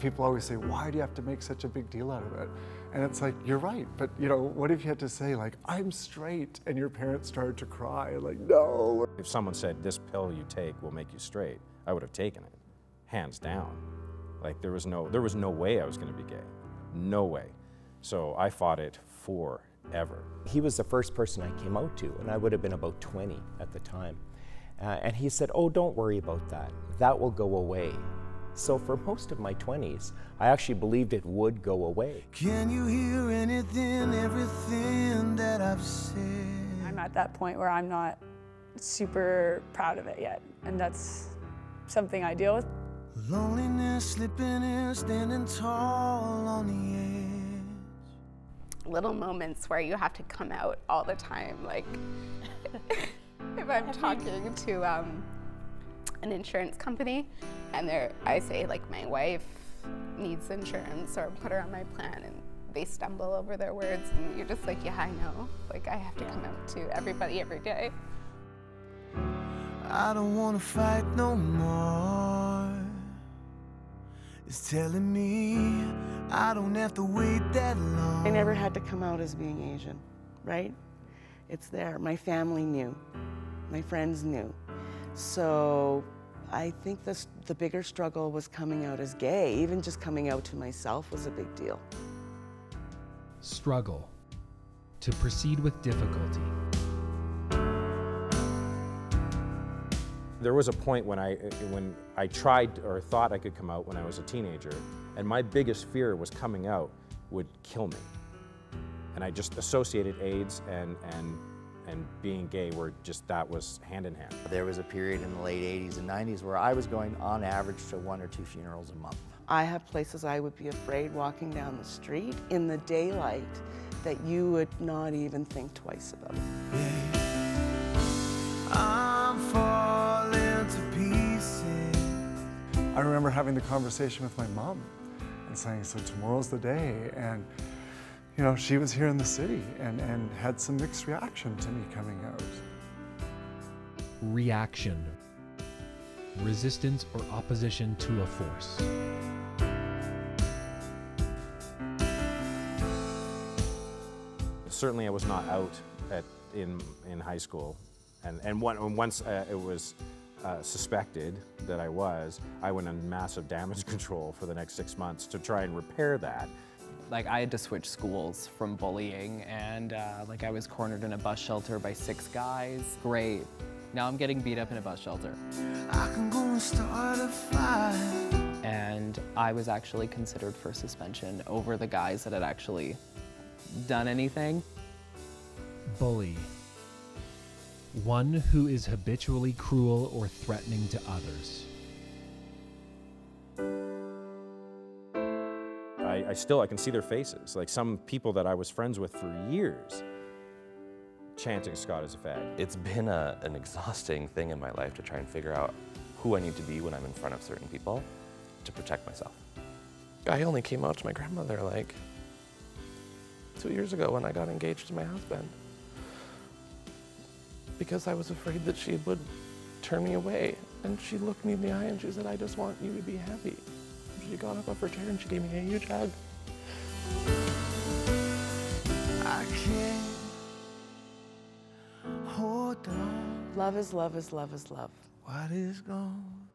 people always say, why do you have to make such a big deal out of it? And it's like, you're right, but you know, what if you had to say like, I'm straight, and your parents started to cry, like, no. If someone said, this pill you take will make you straight, I would have taken it, hands down. Like there was no way I was gonna be gay, no way. So I fought it forever. He was the first person I came out to, and I would have been about 20 at the time. And he said, oh, don't worry about that. That will go away. So for most of my 20s, I actually believed it would go away. Can you hear anything, everything that I've said? I'm at that point where I'm not super proud of it yet, and that's something I deal with. Loneliness slipping in, standing tall on the edge. Little moments where you have to come out all the time, like if I'm talking to an insurance company and I say like my wife needs insurance or put her on my plan, and they stumble over their words, and you're just like, yeah, I know, like I have to come out to everybody every day. I don't want to fight no more. It's telling me I don't have to wait that long. I never had to come out as being Asian, right? It's there. My family knew. My friends knew. So I think the bigger struggle was coming out as gay. Even just coming out to myself was a big deal. Struggle. To proceed with difficulty. There was a point when I tried or thought I could come out when I was a teenager, and my biggest fear was coming out would kill me. And I just associated AIDS and being gay were just, that was hand in hand. There was a period in the late 80s and 90s where I was going on average to 1 or 2 funerals a month. I have places I would be afraid walking down the street in the daylight that you would not even think twice about. I'm falling to pieces. I remember having the conversation with my mom and saying, so tomorrow's the day, and you know, she was here in the city and had some mixed reaction to me coming out. Reaction. Resistance or opposition to a force. Certainly I was not out in high school, and once it was suspected that I was, I went on massive damage control for the next 6 months to try and repair that. Like I had to switch schools from bullying, and like I was cornered in a bus shelter by 6 guys. Great. Now I'm getting beat up in a bus shelter. I can go and start a fire. And I was actually considered for suspension over the guys that had actually done anything. Bully. One who is habitually cruel or threatening to others. I can see their faces, like some people that I was friends with for years, chanting Scott is a fag. It's been an exhausting thing in my life to try and figure out who I need to be when I'm in front of certain people to protect myself. I only came out to my grandmother like 2 years ago when I got engaged to my husband, because I was afraid that she would turn me away. And she looked me in the eye and she said, I just want you to be happy. She got up off her chair and she gave me a huge hug. I can't hold on. Love is love is love is love. What is gone